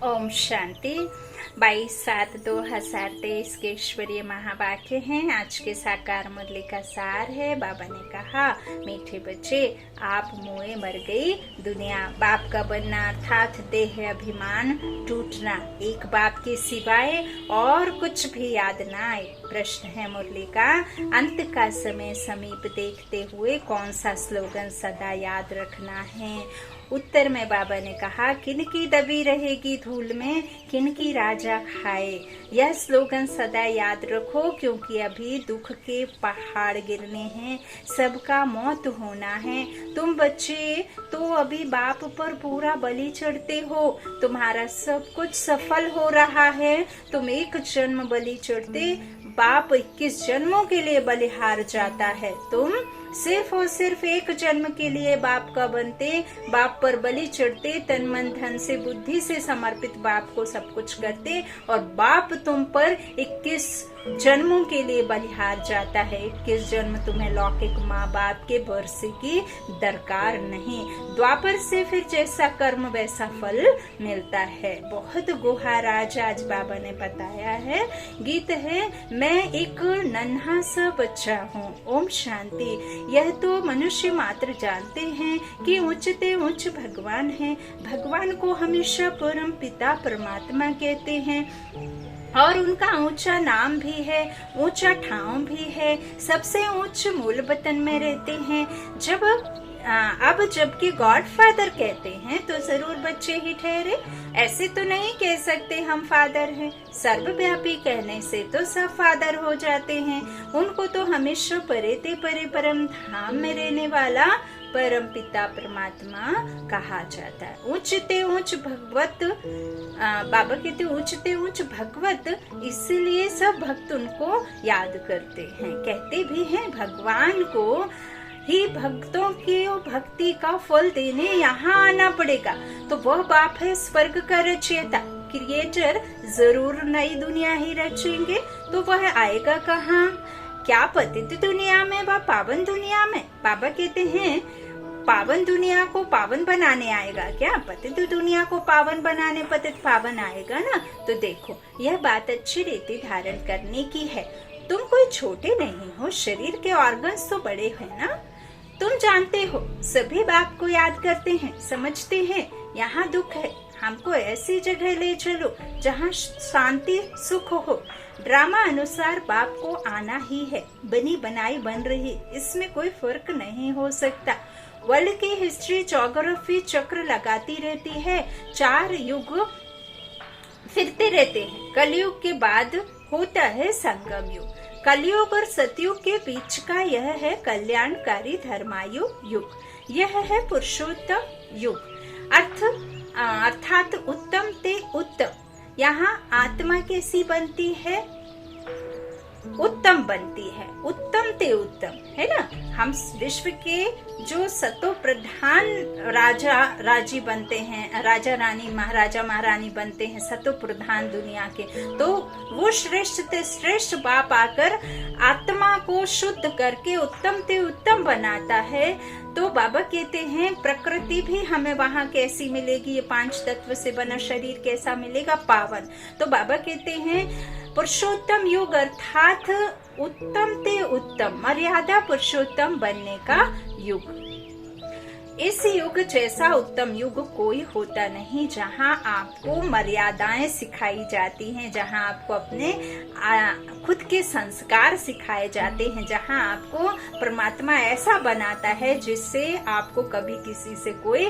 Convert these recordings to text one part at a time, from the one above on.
ओम शांति। 22/7/2023 के ईश्वरीय महावाक्य हैं। आज के साकार मुरली का सार है। बाबा ने कहा, मीठे बच्चे, आप मुए मर गई दुनिया। बाप का बनना अर्थात देह अभिमान टूटना, एक बाप के सिवाय और कुछ भी याद ना आए। प्रश्न है मुरली का, अंत का समय समीप देखते हुए कौन सा स्लोगन सदा याद रखना है? उत्तर में बाबा ने कहा, किनकी दबी रहेगी धूल में, किनकी राजा खाए। यह स्लोगन सदा याद रखो, क्योंकि अभी दुख के पहाड़ गिरने हैं, सबका मौत होना है। तुम बच्चे तो अभी बाप पर पूरा बलि चढ़ते हो, तुम्हारा सब कुछ सफल हो रहा है। तुम एक जन्म बलि चढ़ते, बाप 21 जन्मों के लिए बलिहार जाता है। तुम सिर्फ और सिर्फ एक जन्म के लिए बाप का बनते, बाप पर बलि चढ़ते, तन मन धन से बुद्धि से समर्पित बाप को सब कुछ करते, और बाप तुम पर 21 जन्मों के लिए बलिहार जाता है। 21 जन्म तुम्हें लौकिक माँ बाप के वर्षे की दरकार नहीं। द्वापर से फिर जैसा कर्म वैसा फल मिलता है। बहुत गुहाराज आज बाबा ने बताया है। गीत है, मैं एक नन्हा सा बच्चा हूँ। ओम शांति। यह तो मनुष्य मात्र जानते हैं कि ऊंचते ऊंच भगवान है। भगवान को हमेशा परम पिता परमात्मा कहते हैं, और उनका ऊंचा नाम भी है, ऊंचा ठाव भी है। सबसे ऊंच मूल वतन में रहते हैं। अब जबकि गॉडफादर कहते हैं तो जरूर बच्चे ही ठहरे। ऐसे तो नहीं कह सकते हम फादर हैं। सर्वव्यापी कहने से तो सब फादर हो जाते हैं। उनको तो हमेशा परे परम धाम में रहने वाला परम पिता परमात्मा कहा जाता है। ऊंचते ऊंच भगवत, बाबा कहते ऊंचते ऊंच भगवत, इसलिए सब भक्त उनको याद करते हैं। कहते भी हैं, भगवान को ही भक्तों की भक्ति का फल देने यहाँ आना पड़ेगा। तो वह बाप है स्वर्ग का रचयिता, क्रिएटर। जरूर नई दुनिया ही रचेंगे, तो वह आएगा कहाँ? क्या पतित दुनिया में व पावन दुनिया में? बाबा कहते हैं, पावन दुनिया को पावन बनाने आएगा क्या? पतित दुनिया को पावन बनाने पतित पावन आएगा ना। तो देखो, यह बात अच्छी रीति धारण करने की है। तुम कोई छोटे नहीं हो, शरीर के ऑर्गन्स तो बड़े हैं ना। तुम जानते हो, सभी बाप को याद करते हैं, समझते हैं यहाँ दुख है, हमको ऐसी जगह ले चलो जहाँ शांति सुख हो। ड्रामा अनुसार बाप को आना ही है। बनी बनाई बन रही, इसमें कोई फर्क नहीं हो सकता। वर्ल्ड की हिस्ट्री ज्योग्राफी चक्र लगाती रहती है। 4 युग फिरते रहते हैं। कलयुग के बाद होता है संगम युग। कलयुग और सतयुग के बीच का यह है कल्याणकारी धर्मायु युग। यह है पुरुषोत्तम युग, अर्थात उत्तम ते उत्तम। यहाँ आत्मा कैसी बनती है? उत्तम बनती है, उत्तम ते उत्तम, है ना। हम विश्व के जो सतो प्रधान राजा राजी बनते हैं, राजा रानी महाराजा महारानी बनते हैं, सतो प्रधान दुनिया के, तो वो श्रेष्ठ ते श्रेष्ठ बाप आकर आत्मा को शुद्ध करके उत्तम ते उत्तम बनाता है। तो बाबा कहते हैं, प्रकृति भी हमें वहाँ कैसी मिलेगी? ये 5 तत्व से बना शरीर कैसा मिलेगा? पावन। तो बाबा कहते हैं, पुरुषोत्तम युग अर्थात उत्तम ते उत्तम, मर्यादा पुरुषोत्तम बनने का युग। इस युग जैसा उत्तम युग कोई होता नहीं, जहाँ आपको मर्यादाएं सिखाई जाती हैं, जहाँ आपको अपने खुद के संस्कार सिखाए जाते हैं, जहाँ आपको परमात्मा ऐसा बनाता है जिससे आपको कभी किसी से कोई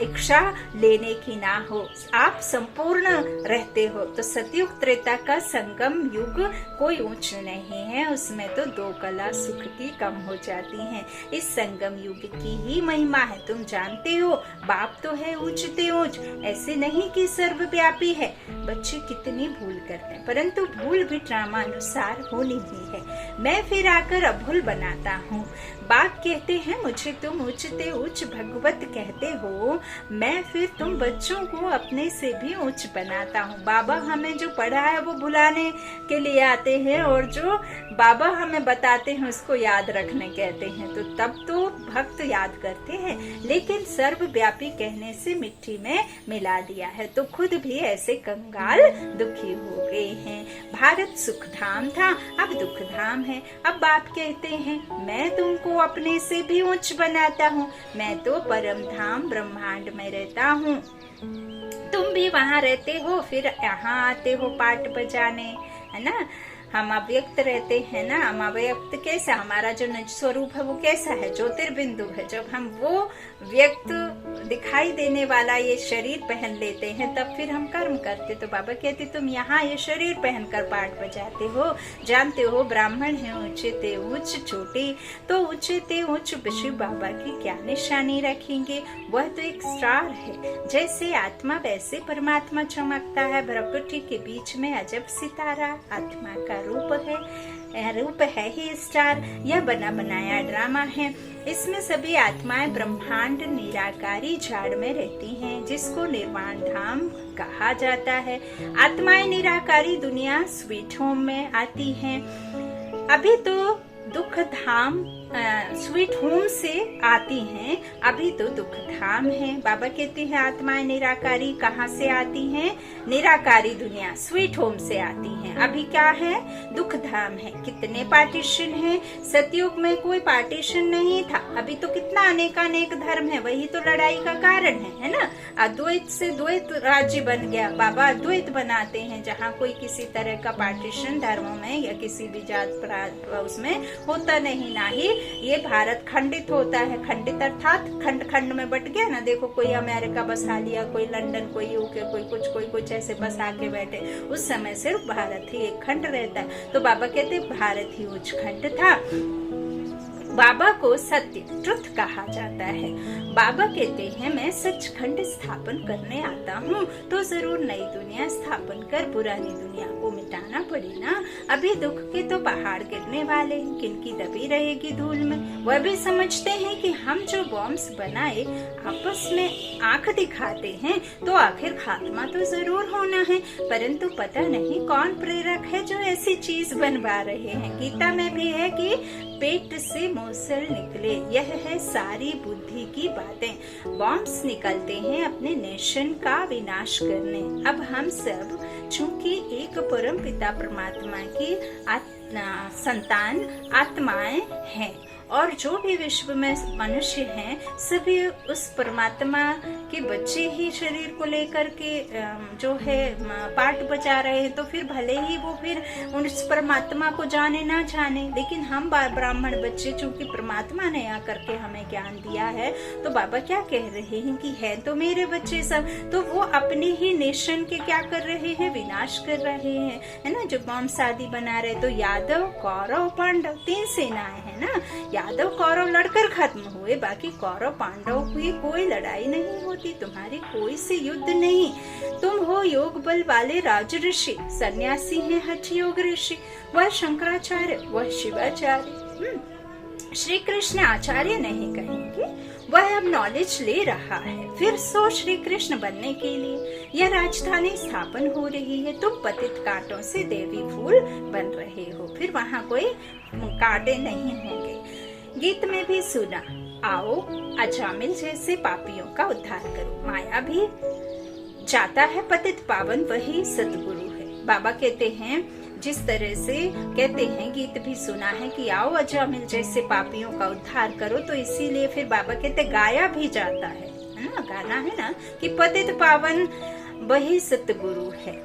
इच्छा लेने की ना हो। आप संपूर्ण रहते हो। तो सतयुग त्रेता का संगम युग कोई ऊंच नहीं है, उसमें तो 2 कला सुख की कम हो जाती हैं। इस संगम युग की ही महिमा है। तुम जानते हो, बाप तो है ऊंचते ऊंच, ऐसे नहीं कि सर्वव्यापी है। बच्चे कितनी भूल करते हैं, परंतु भूल भी ड्रामा अनुसार होनी ही है। मैं फिर आकर अभूल बनाता हूँ। बाप कहते हैं मुझे तुम उच्चते उच्च भगवत कहते हो, मैं फिर तुम बच्चों को अपने से भी उच्च बनाता हूँ। बाबा हमें जो पढ़ा है वो भुलाने के लिए आते हैं, और जो बाबा हमें बताते हैं उसको याद रखने कहते हैं। तो तब तो भक्त याद करते हैं, लेकिन सर्वव्यापी कहने से मिट्टी में मिला दिया है, तो खुद भी ऐसे कंगाल दुखी हो गए हैं। भारत सुख धाम था, अब दुख धाम है। अब बाप कहते हैं मैं तुमको अपने से भी उच्च बनाता हूँ, मैं तो परम धाम ब्रह्मांड में रहता हूँ, तुम भी वहाँ रहते हो, फिर यहाँ आते हो पाठ बजाने, है ना। हम अव्यक्त रहते हैं ना, हम अव्यक्त कैसा, हमारा जो निज स्वरूप है वो कैसा है, ज्योतिर्बिंदु है। जब हम वो व्यक्त दिखाई देने वाला ये शरीर पहन लेते हैं तब फिर हम कर्म करते। तो बाबा कहते तुम यहाँ ये शरीर पहनकर पाठ बजाते हो, जानते हो ब्राह्मण है ऊंचे ते ऊंच छोटे, तो ऊंचे ते ऊंच शिव बाबा की क्या निशानी रखेंगे। वह तो एक स्टार है, जैसे आत्मा वैसे परमात्मा चमकता है। प्रकृति के बीच में अजब सितारा आत्मा का रूप है ही स्टार। यह बना बनाया ड्रामा है, इसमें सभी आत्माएं ब्रह्मांड निराकारी झाड़ में रहती हैं, जिसको निर्वाण धाम कहा जाता है। आत्माएं निराकारी दुनिया स्वीट होम में आती हैं। अभी तो दुख धाम स्वीट होम से आती हैं, अभी तो दुख धाम है। बाबा कहते हैं आत्माएं निराकारी कहाँ से आती हैं, निराकारी दुनिया स्वीट होम से आती हैं। अभी क्या है, दुख धाम है। कितने पार्टीशन है, सतयुग में कोई पार्टीशन नहीं था, अभी तो कितना अनेकानेक धर्म है, वही तो लड़ाई का कारण है ना। अद्वैत से द्वैत राज्य बन गया, बाबा अद्वैत बनाते हैं, जहाँ कोई किसी तरह का पार्टीशन धर्मों में या किसी भी जात उसमें होता नहीं। ना ही ये भारत खंडित होता है, खंडित अर्थात खंड खंड में बट गया ना। देखो कोई अमेरिका बसा लिया, कोई लंदन, कोई यूके, कोई कुछ ऐसे बसा के बैठे। उस समय सिर्फ भारत ही एक खंड रहता है। तो बाबा कहते भारत ही उच्च खंड था। बाबा को सत्य ट्रुथ कहा जाता है। बाबा कहते हैं मैं सचखंड स्थापन करने आता हूँ, तो जरूर नई दुनिया स्थापन कर पुरानी दुनिया को मिटाना पड़े ना। अभी दुख के तो पहाड़ गिरने वाले, किनकी दबी रहेगी धूल में। वह भी समझते हैं कि हम जो बॉम्ब्स बनाए आपस में आंख दिखाते हैं, तो आखिर खात्मा तो जरूर होना है, परंतु पता नहीं कौन प्रेरक है जो ऐसी चीज बनवा रहे हैं। गीता में भी है कि पेट से मूसल निकले, यह है सारी बुद्धि की बातें। बॉम्ब्स निकलते हैं अपने नेशन का विनाश करने। अब हम सब चूंकि एक परम पिता परमात्मा की संतान आत्माएं हैं, और जो भी विश्व में मनुष्य हैं सभी उस परमात्मा के बच्चे ही शरीर को लेकर के जो है पाठ बजा रहे हैं। तो फिर भले ही वो फिर उस परमात्मा को जाने ना जाने, लेकिन हम ब्राह्मण बच्चे चूंकि परमात्मा ने आकर के हमें ज्ञान दिया है, तो बाबा क्या कह रहे हैं कि है तो मेरे बच्चे सब, तो वो अपने ही नेशन के क्या कर रहे हैं, विनाश कर रहे हैं, है ना। जो बॉम्ब शादी बना रहे, तो यादव कौरव पांडव 3 सेनाएं है ना। यादव कौरव लड़कर खत्म हुए, बाकी कौरव पांडव हुए, कोई लड़ाई नहीं होती, तुम्हारी कोई से युद्ध नहीं। तुम हो योग बल वाले राज ऋषि, सन्यासी हैं हठ योग ऋषि। वह शंकराचार्य, वह शिवाचार्य, श्री कृष्ण आचार्य नहीं कहेंगे। वह अब नॉलेज ले रहा है फिर सो श्री कृष्ण बनने के लिए। यह राजधानी स्थापन हो रही है, तुम पतित कांटों से देवी फूल बन रहे हो, फिर वहाँ कोई कांटे नहीं होंगे। गीत में भी सुना, आओ अजामिल जैसे पापियों का उद्धार करो। माया भी जाता है पतित पावन, वही सतगुरु है। बाबा कहते हैं जिस तरह से कहते हैं, गीत भी सुना है कि आओ अजामिल जैसे पापियों का उद्धार करो, तो इसीलिए फिर बाबा कहते गाया भी जाता है ना, गाना है ना कि पतित पावन वही सतगुरु है।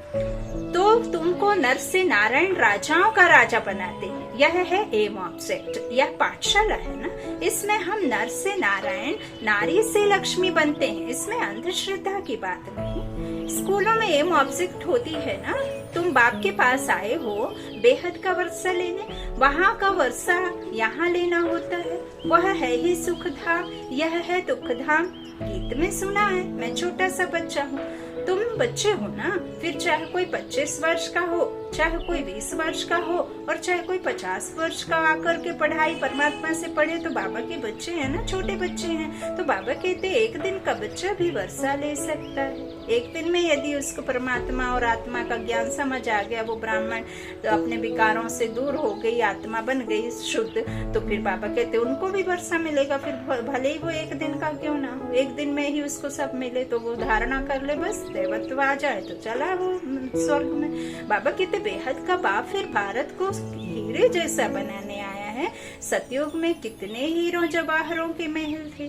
तो तुमको नर से नारायण राजाओं का राजा बनाते हैं। यह है एम ऑब्जेक्ट, यह पाठशाला है ना। इसमें हम नर से नारायण, नारी से लक्ष्मी बनते हैं, इसमें अंधश्रद्धा की बात नहीं। स्कूलों में एम ऑब्जेक्ट होती है ना। तुम बाप के पास आए हो बेहद का वर्षा लेने, वहाँ का वर्षा यहाँ लेना होता है। वह है ही सुख धाम, यह है दुख धाम। गीत में सुना है, मैं छोटा सा बच्चा हूँ, तुम बच्चे हो ना, फिर चाहे कोई 25 वर्ष का हो, चाहे कोई 20 वर्ष का हो और चाहे कोई 50 वर्ष का आकर के पढ़ाई परमात्मा से पढ़े, तो बाबा के बच्चे हैं ना, छोटे बच्चे हैं, तो बाबा कहते एक दिन का बच्चा भी वर्षा ले सकता है। एक दिन में यदि उसको परमात्मा और आत्मा का ज्ञान समझ आ गया, वो ब्राह्मण तो अपने विकारों से दूर हो गई, आत्मा बन गई शुद्ध, तो फिर बाबा कहते उनको भी वर्षा मिलेगा। फिर भले ही वो एक दिन का क्यों ना हो, एक दिन में ही उसको सब मिले, तो वो धारणा कर ले, बस देवत्व आ जाए तो चला वो स्वर्ग में। बाबा कहते बेहद का बाप फिर भारत को हीरे जैसा बनाने आया है। सतयुग में कितने हीरों जवाहरों के महल थे,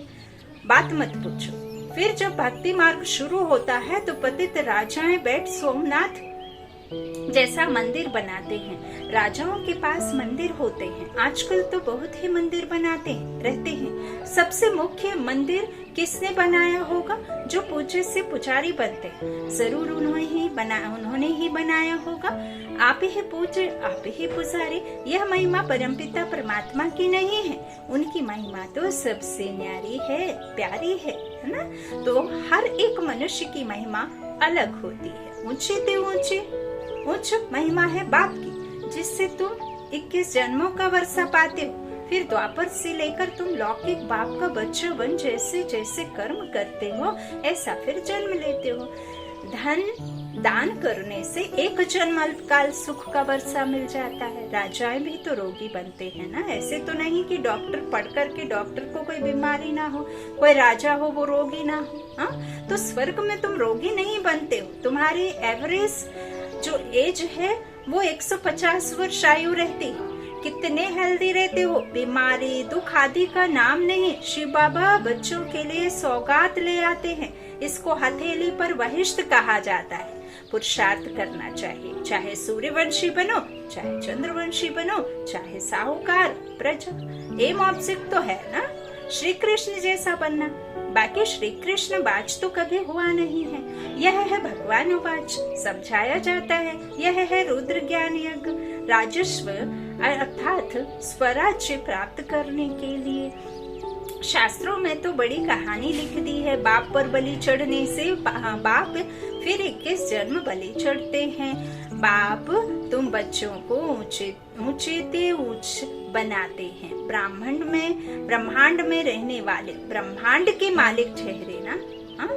बात मत पूछो। फिर जब भक्ति मार्ग शुरू होता है तो पतित राजाएं बैठ सोमनाथ जैसा मंदिर बनाते हैं। राजाओं के पास मंदिर होते हैं, आजकल तो बहुत ही मंदिर बनाते रहते हैं। सबसे मुख्य मंदिर किसने बनाया होगा? जो पूज्य से पुजारी बनते हैं, जरूर उन्होंने ही बनाया होगा। आप ही पूज्य, आप ही पुजारी। यह महिमा परमपिता परमात्मा की नहीं है, उनकी महिमा तो सबसे न्यारी है, प्यारी है ना। तो हर एक मनुष्य की महिमा अलग होती है। ऊंचे ते ऊंचे उच्च महिमा है बाप की, जिससे तुम 21 जन्मों का वर्षा पाते हो। फिर द्वापर से लेकर तुम लौकिक बाप का बच्चा बन जैसे जैसे कर्म करते हो, ऐसा फिर जन्म लेते हो। धन दान करने से एक जन्म अल्पकाल सुख का वर्षा मिल जाता है। राजाएं भी तो रोगी बनते हैं ना, ऐसे तो नहीं कि डॉक्टर पढ़ कर के डॉक्टर को कोई बीमारी ना हो, कोई राजा हो वो रोगी ना हो। हाँ, तो स्वर्ग में तुम रोगी नहीं बनते हो। तुम्हारी एवरेज जो एज है वो 150 वर्ष आयु रहती है। कितने हेल्दी रहते हो, बीमारी दुख आदि का नाम नहीं। शिव बाबा बच्चों के लिए सौगात ले आते हैं, इसको हथेली पर वहिष्ठ कहा जाता है। पुरुषार्थ करना चाहिए, चाहे सूर्यवंशी बनो, चाहे चंद्रवंशी बनो, चाहे साहूकार प्रजा, एम ऑब्जेक्ट तो है ना श्री कृष्ण जैसा बनना। बाकी श्री कृष्ण बाच तो कभी हुआ नहीं है, यह है भगवान वाच, समझाया जाता है। यह है रुद्र ज्ञान यज्ञ, राजस्व अर्थात स्वराज्य प्राप्त करने के लिए। शास्त्रों में तो बड़ी कहानी लिख दी है, बाप पर बलि चढ़ने से बाप फिर 21 जन्म बलि चढ़ते हैं। बाप तुम बच्चों को ऊंचे ते ऊंच बनाते हैं। ब्रह्मांड में रहने वाले ब्रह्मांड के मालिक ठहरे ना। हाँ,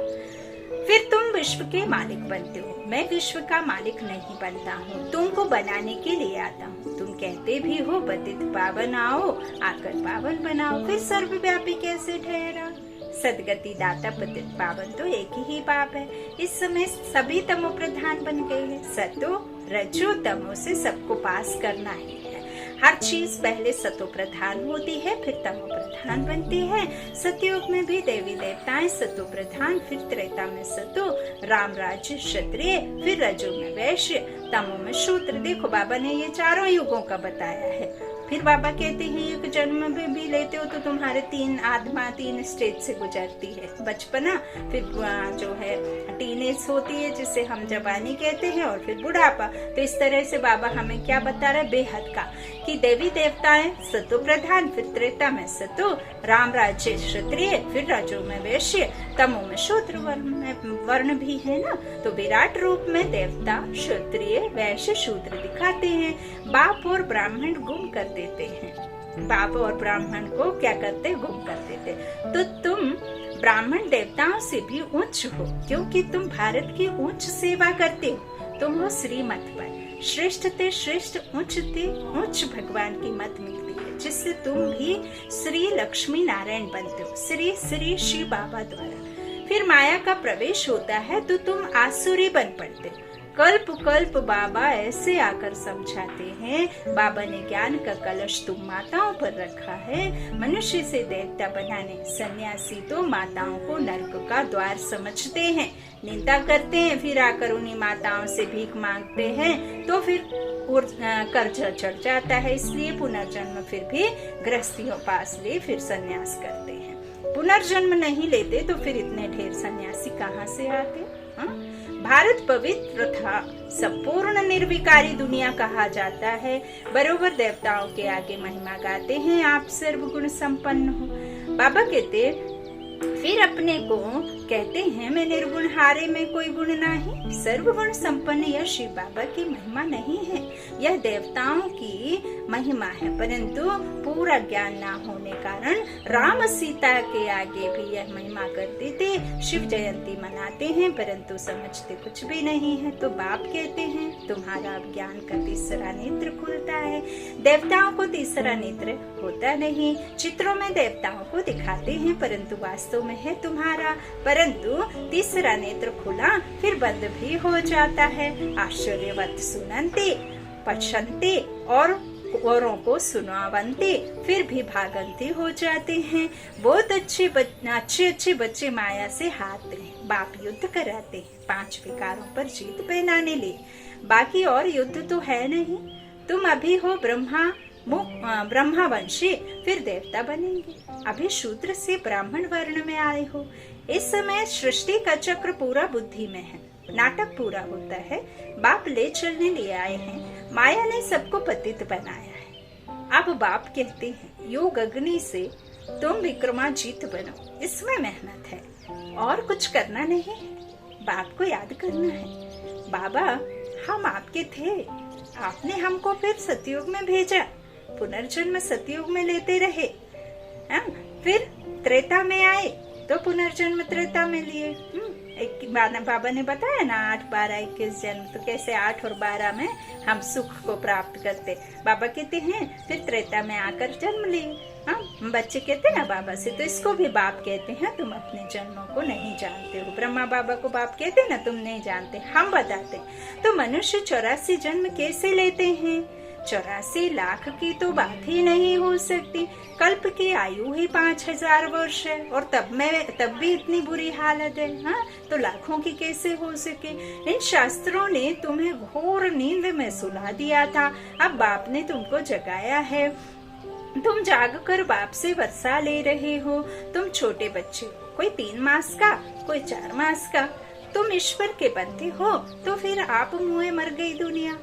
फिर तुम विश्व के मालिक बनते हो। मैं विश्व का मालिक नहीं बनता हूँ, तुमको बनाने के लिए आता हूँ। तुम कहते भी हो पतित पावन आओ, आकर पावन बनाओ, फिर सर्वव्यापी कैसे ठहरा? सदगति दाता पतित पावन तो एक ही बाप है। इस समय सभी तमो प्रधान बन गए हैं। सतो रजो तमो से सबको पास करना ही है। हर चीज पहले सतो प्रधान होती है, फिर तमो प्रधान बनती है। सतयुग में भी देवी देवताएं सतो प्रधान, फिर त्रेता में सतो, राम राज्य क्षत्रिय, फिर रजो में वैश्य, तमो में शूद्र। देखो बाबा ने ये चारों युगों का बताया है। फिर बाबा कहते हैं एक जन्म में भी लेते हो तो तुम्हारे 3 आत्मा 3 स्टेज से गुजरती है। बचपना, फिर जो है टीनेज होती है जिसे हम जवानी कहते हैं, और फिर बुढ़ापा। तो इस तरह से बाबा हमें क्या बता रहे, बेहद का, कि देवी देवताएं सतो प्रधान, फिर त्रेता में सतो, राम राज्य क्षत्रिय, फिर रजो में वैश्य, तमो में शूद्र वर्ण भी है ना। तो विराट रूप में देवता क्षत्रिय वैश्य शूद्र दिखाते हैं। बाप और ब्राह्मण गुम कर देते हैं। बाप और ब्राह्मण को क्या करते, गुम कर देते। तो तुम ब्राह्मण देवताओं से भी उच्च हो, क्योंकि तुम भारत की उच्च सेवा करते हो। तुम हो श्रीमत पर, श्रेष्ठ ते श्रेष्ठ, उच्च ते उच्च भगवान की मत मिलती है, जिससे तुम भी श्री लक्ष्मी नारायण बनते हो, श्री श्री शिव बाबा द्वारा। फिर माया का प्रवेश होता है तो तुम आसुरी बन पड़ते हो। कल्प कल्प बाबा ऐसे आकर समझाते हैं। बाबा ने ज्ञान का कलश तुम माताओं पर रखा है, मनुष्य से देवता बनाने। सन्यासी तो माताओं को नरक का द्वार समझते हैं, निंदा करते हैं, फिर आकर उन्हीं माताओं से भीख मांगते हैं, तो फिर कर्जा चढ़ जाता है। इसलिए पुनर्जन्म फिर भी गृहस्थियों पास ले फिर सन्यास करते हैं। पुनर्जन्म नहीं लेते तो फिर इतने ढेर सन्यासी कहाँ से आते? भारत पवित्र था, संपूर्ण निर्विकारी दुनिया कहा जाता है। बरोबर देवताओं के आगे महिमा गाते हैं, आप सर्वगुण संपन्न हो। बाबा कहते फिर अपने को कहते हैं मैं निर्गुण हारे में कोई गुण नहीं। सर्वगुण संपन्न यह शिव बाबा की महिमा नहीं है, यह देवताओं की महिमा है। परंतु पूरा ज्ञान ना होने कारण राम सीता के आगे भी यह महिमा करते थे। शिव जयंती मनाते हैं परंतु समझते कुछ भी नहीं है। तो बाप कहते हैं तुम्हारा ज्ञान का तीसरा नेत्र खुलता है। देवताओं को तीसरा नेत्र होता नहीं। चित्रों में देवताओं को दिखाते हैं परंतु वास्तव में है तुम्हारा। परंतु तीसरा नेत्र खुला फिर बंद भी हो जाता है। आश्चर्यवत सुनंते पछंते और औरों को सुनावंते फिर भी भागंते हो जाते हैं। बहुत अच्छे अच्छे बच्चे माया से हारते हैं। बाप युद्ध कराते हैं 5 विकारों पर जीत पहनाने ले। बाकी और युद्ध तो है नहीं। तुम अभी हो ब्रह्मावंशी, फिर देवता बनेंगे। अभी शूद्र से ब्राह्मण वर्ण में आए हो। इस समय सृष्टि का चक्र पूरा बुद्धि में है। नाटक पूरा होता है। बाप ले चलने ले आए हैं। माया ने सबको पतित बनाया है। अब बाप कहते हैं योग अग्नि से तुम विक्रमाजीत बनो। इसमें मेहनत है और कुछ करना नहीं है। बाप को याद करना है। बाबा हम आपके थे, आपने हमको फिर सतयुग में भेजा। पुनर्जन्म सतयुग में लेते रहे। फिर त्रेता में आए तो पुनर्जन्म त्रेता में लिए। एक बाबा ने बताया ना 8, 12, 21 जन्म। तो कैसे 8 और 12 में हम सुख को प्राप्त करते। बाबा कहते हैं फिर त्रेता में आकर जन्म लिए। बच्चे कहते हैं ना बाबा से, तो इसको भी बाप कहते हैं तुम अपने जन्मों को नहीं जानते हो। ब्रह्मा बाबा को बाप कहते हैं ना तुम नहीं जानते, हम बताते। तो मनुष्य 84 जन्म कैसे लेते हैं? 84 लाख की तो बात ही नहीं हो सकती। कल्प की आयु ही 5000 वर्ष है और तब भी इतनी बुरी हालत है। तो लाखों की कैसे हो सके? इन शास्त्रों ने तुम्हें घोर नींद में सुला दिया था। अब बाप ने तुमको जगाया है। तुम जागकर बाप से वर्षा ले रहे हो। तुम छोटे बच्चे हो, कोई 3 मास का, कोई 4 मास का। तुम ईश्वर के बनते हो तो फिर आप मुँहे मर गई दुनिया।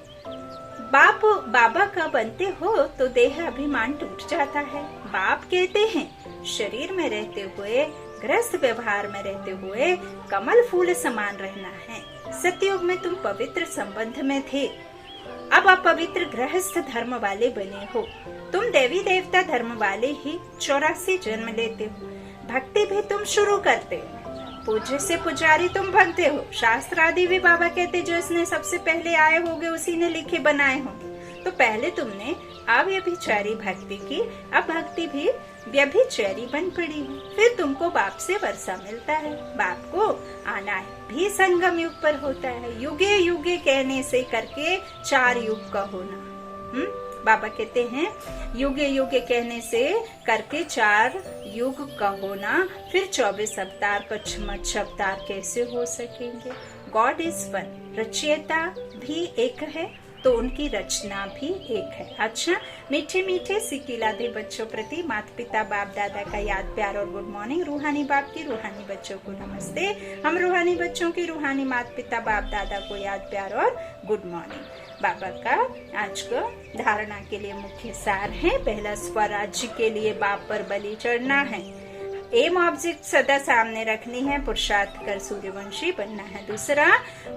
बाबा का बनते हो तो देह अभिमान टूट जाता है। बाप कहते हैं शरीर में रहते हुए, गृहस्थ व्यवहार में रहते हुए कमल फूल समान रहना है। सतयुग में तुम पवित्र संबंध में थे, अब आप पवित्र गृहस्थ धर्म वाले बने हो। तुम देवी देवता धर्म वाले ही 84 जन्म लेते हो। भक्ति भी तुम शुरू करते हो। पूज्य से पुजारी तुम बनते हो। शास्त्र आदि भी बाबा कहते जो इसने सबसे पहले आए होंगे उसी ने लिखे बनाए होंगे। तो पहले तुमने अव्यभिचारी भक्ति की, अब भक्ति भी व्यभिचारी बन पड़ी। फिर तुमको बाप से वर्षा मिलता है। बाप को आना भी संगम युग पर होता है। युगे युगे कहने से करके 4 युग का होना। बाबा कहते हैं युगे युगे कहने से करके 4 युग का होना। फिर 24 अवतार 25 अवतार कैसे हो सकेंगे? God is one. रचयिता भी एक है तो उनकी रचना भी एक है। अच्छा, मीठे मीठे सिकिलादे बच्चों प्रति माता पिता बाप दादा का याद प्यार और गुड मॉर्निंग। रूहानी बाप की रूहानी बच्चों को नमस्ते। हम रूहानी बच्चों की रूहानी माता पिता बाप दादा को याद प्यार और गुड मॉर्निंग। बाबा का आज का धारणा के लिए मुख्य सार है। पहला, स्वराज्य के लिए बाप पर बलि चढ़ना है। एम ऑब्जेक्ट सदा सामने रखनी है। पुरुषार्थ कर सूर्यवंशी बनना है। दूसरा,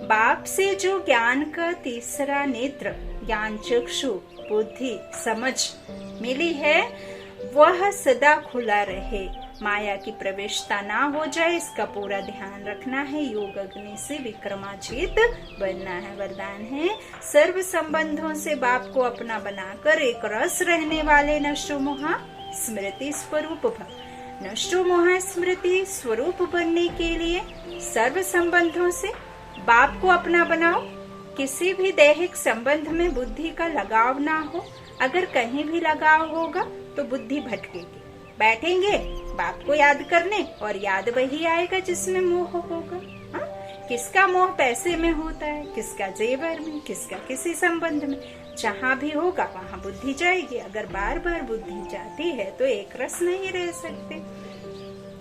बाप से जो ज्ञान का तीसरा नेत्र, ज्ञान चक्षु, बुद्धि, समझ मिली है वह सदा खुला रहे। माया की प्रवेशता ना हो जाए, इसका पूरा ध्यान रखना है। योग अग्नि से विक्रमाजीत बनना है। वरदान है सर्व संबंधों से बाप को अपना बनाकर एक रस रहने वाले नष्टो मोहा स्मृति स्वरूप भव। नष्टो मोहा स्मृति स्वरूप बनने के लिए सर्व संबंधों से बाप को अपना बनाओ। किसी भी दैहिक संबंध में बुद्धि का लगाव ना हो। अगर कहीं भी लगाव होगा तो बुद्धि भटकेगी। बैठेंगे बाप को याद करने और याद वही आएगा जिसमें मोह होगा। किसका मोह पैसे में होता है, किसका जेवर में, किसका किसी संबंध में। जहाँ भी होगा वहाँ बुद्धि जाएगी। अगर बार बार बुद्धि जाती है तो एक रस नहीं रह सकते।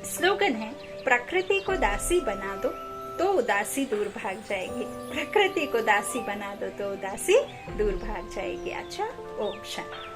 स्लोगन है प्रकृति को दासी बना दो तो उदासी दूर भाग जाएगी। प्रकृति को दासी बना दो तो उदासी दूर भाग जाएगी। अच्छा, ओम शांति।